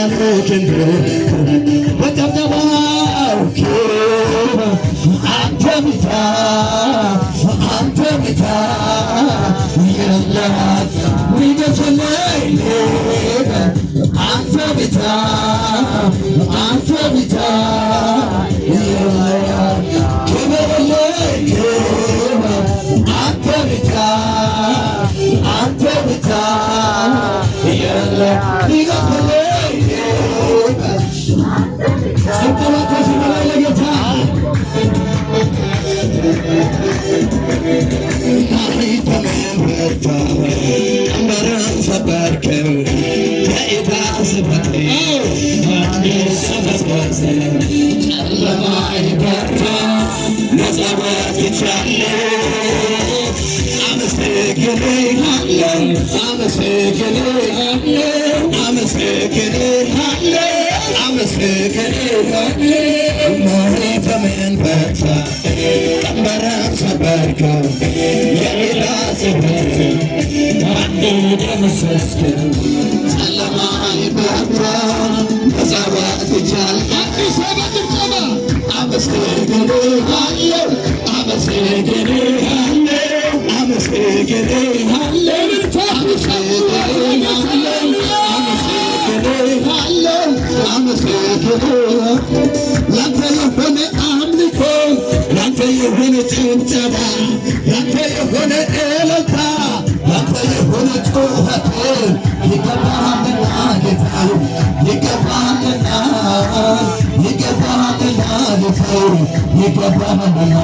በኃያሉ ክንዱ በጨብጨባው አንተ ብቻ የለም ሚገስልኝ አንተ ብቻ ክብርልኝ አንተ ብቻ የለም ሚገስልኝ ስንተባከሽ በላይ ለጌታ ተመረታ ቀንበርን ሰበርከው የዕዳ ስብከቴን ሰበስበስ ጨለማ ይበርታ ነፃ ወጥቻለሁ ማኅተሜን ፈታ ቀንበርን ሰበርከው የዕዳ ስብከቴን በአንዴ ደመሰስከው ጨለማ ይበርታ ነፃ ወጥቻለሁ አዲስ አበባ አመስግንሃለሁ ላንተ የሆነ አምልኮ ላንተ የሆነ ጭብጨባ ላንተ የሆነ እልልታ ላንተ የሆነ ጩኸት ይገባሃልና ጌታ ይገባሃልና ይገባሃልና ጌታ ይገባሃልና